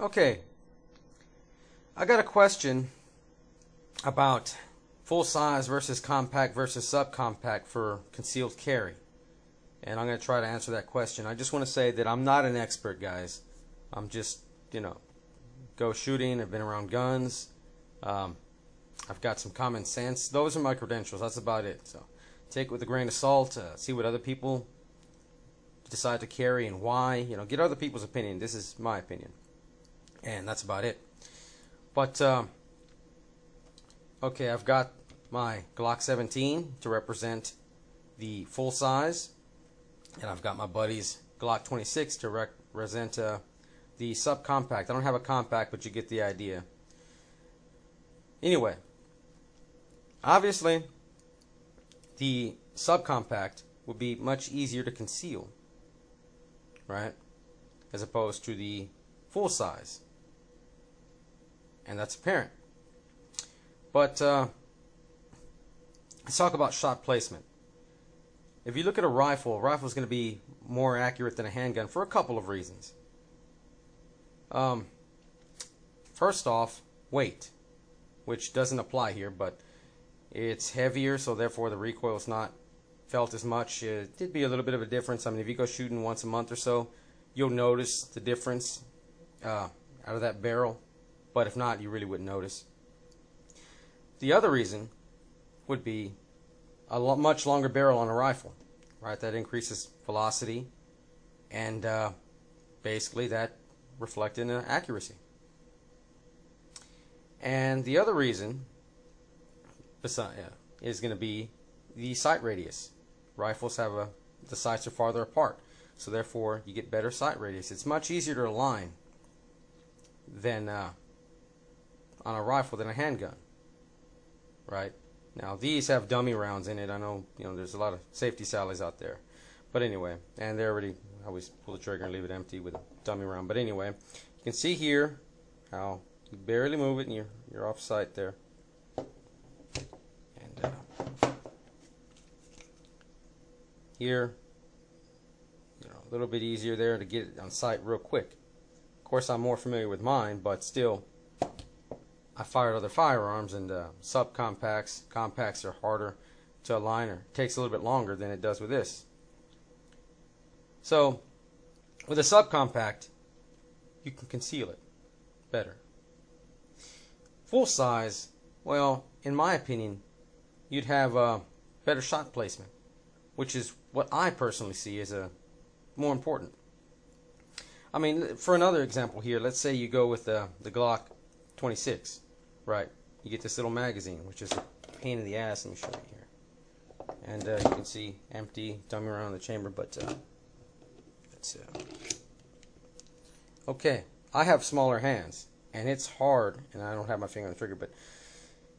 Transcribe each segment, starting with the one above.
Okay, I got a question about full size versus compact versus subcompact for concealed carry, and I'm going to try to answer that question. I just want to say that I'm not an expert, guys. I'm just, go shooting. I've been around guns. I've got some common sense. Those are my credentials. That's about it. So take it with a grain of salt. See what other people decide to carry and why. Get other people's opinion. This is my opinion, and that's about it. But okay, I've got my Glock 17 to represent the full size, and I've got my buddy's Glock 26 to represent the subcompact. I don't have a compact, but you get the idea. Anyway, obviously, the subcompact would be much easier to conceal, right, as opposed to the full size, and that's apparent. But let's talk about shot placement. If you look at a rifle is going to be more accurate than a handgun for a couple of reasons. First off, weight, which doesn't apply here, but it's heavier, so therefore the recoil is not felt as much. It did be a little bit of a difference. I mean, if you go shooting once a month or so, you'll notice the difference out of that barrel, but if not, you really wouldn't notice. The other reason would be a much longer barrel on a rifle, right? That increases velocity, and basically that reflected in accuracy. And the other reason is going to be the sight radius. Rifles have the sights are farther apart, so therefore you get better sight radius. It's much easier to align than on a rifle than a handgun, right? Now these have dummy rounds in it. I know there's a lot of safety sallies out there, but anyway, and they already always pull the trigger and leave it empty with a dummy round. But anyway, you can see here how you barely move it and you're off sight there. And here, a little bit easier there to get it on sight real quick. Of course, I'm more familiar with mine, but still, I fired other firearms, and subcompacts, compacts are harder to align, or it takes a little bit longer than it does with this. So, with a subcompact, you can conceal it better. Full size, well, in my opinion, you'd have better shot placement, which is what I personally see as more important. I mean, for another example here, let's say you go with the Glock 26, right? You get this little magazine, which is a pain in the ass. Let me show you here. And you can see empty, dummy around the chamber, but okay. I have smaller hands, and it's hard, and I don't have my finger on the trigger, but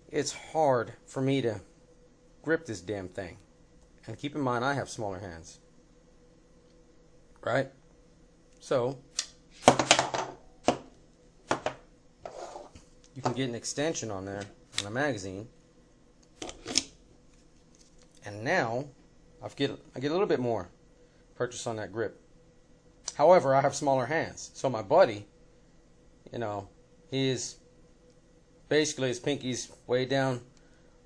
it's hard for me to grip this damn thing. And keep in mind, I have smaller hands, right? So you can get an extension on there on a magazine, and now I get a little bit more purchase on that grip. However, I have smaller hands, so my buddy, he's basically his pinky's way down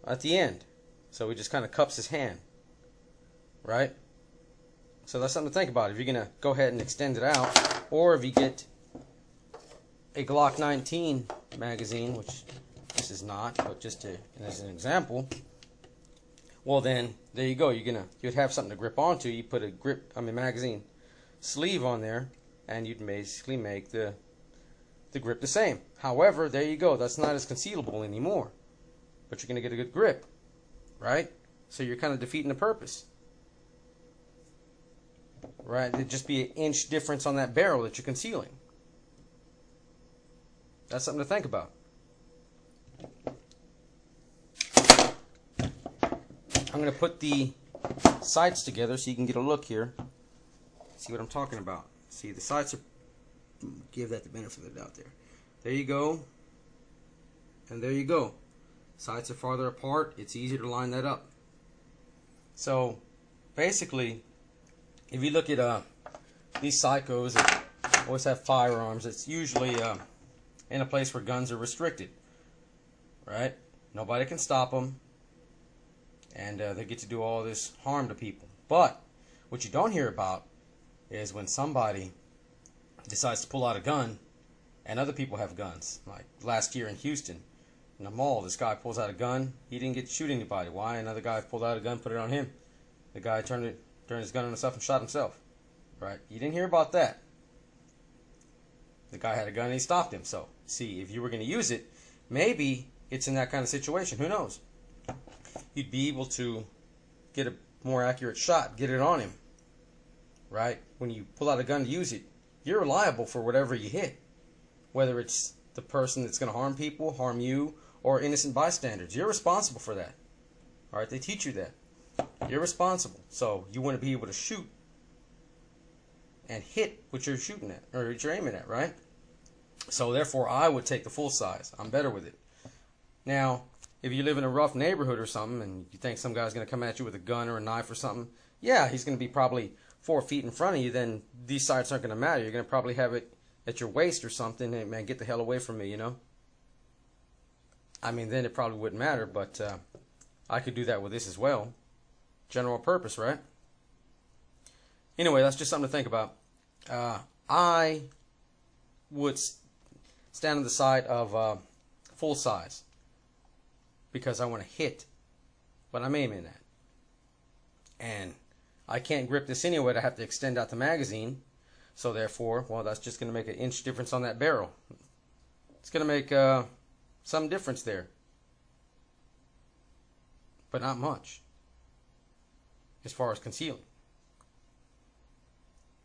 at the end, so he just kind of cups his hand, right? So that's something to think about if you're gonna go ahead and extend it out, or if you get a Glock 19 magazine, which this is not, but just as an example. Well, then there you go. You'd have something to grip onto. You put a magazine sleeve on there, and you'd basically make the grip the same. However, there you go. That's not as concealable anymore, but you're gonna get a good grip, right? So you're kind of defeating the purpose, right? It'd just be an inch difference on that barrel that you're concealing. That's something to think about. I'm going to put the sights together so you can get a look here. See what I'm talking about. See, the sights are, give that the benefit of the doubt there. There you go. And there you go. Sights are farther apart. It's easier to line that up. So, basically, if you look at these psychos, always have firearms. It's usually in a place where guns are restricted, right? Nobody can stop them, and they get to do all this harm to people. But what you don't hear about is when somebody decides to pull out a gun and other people have guns. Like last year in Houston, in the mall, this guy pulls out a gun. He didn't get to shoot anybody. Why? Another guy pulled out a gun, put it on him. The guy turned his gun on himself and shot himself. Right? You didn't hear about that. The guy had a gun and he stopped him. So, see, if you were going to use it, maybe it's in that kind of situation. Who knows? You'd be able to get a more accurate shot, get it on him. Right? When you pull out a gun to use it, you're liable for whatever you hit. Whether it's the person that's going to harm people, harm you, or innocent bystanders. You're responsible for that. Alright? They teach you that. You're responsible. So, you want to be able to shoot and hit what you're shooting at, or what you're aiming at, right? So, therefore, I would take the full size. I'm better with it. Now, if you live in a rough neighborhood or something, and you think some guy's going to come at you with a gun or a knife or something, yeah, he's going to be probably 4 feet in front of you, then these sights aren't going to matter. You're going to probably have it at your waist or something. Hey, man, get the hell away from me, you know? I mean, then it probably wouldn't matter, but I could do that with this as well. General purpose, right? Anyway, that's just something to think about. I would stand on the side of full size because I want to hit what I'm aiming at. And I can't grip this anyway. I have to extend out the magazine. So therefore, well, that's just going to make an inch difference on that barrel. It's going to make some difference there. But not much as far as concealing.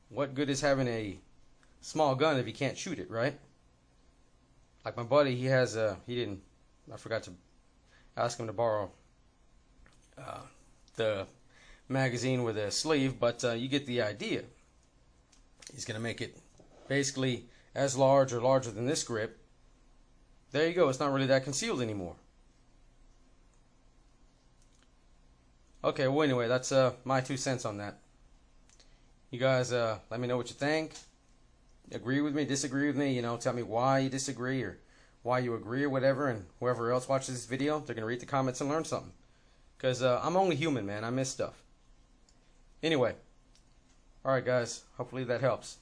What good is having a small gun if you can't shoot it, right? Like my buddy, I forgot to ask him to borrow the magazine with a sleeve, but you get the idea. He's going to make it basically as large or larger than this grip. There you go. It's not really that concealed anymore. Okay, well anyway, that's my 2 cents on that. You guys let me know what you think. Agree with me, disagree with me, you know, tell me why you disagree or why you agree or whatever, and whoever else watches this video, they're going to read the comments and learn something. Because I'm only human, man. I miss stuff. Anyway, alright guys, hopefully that helps.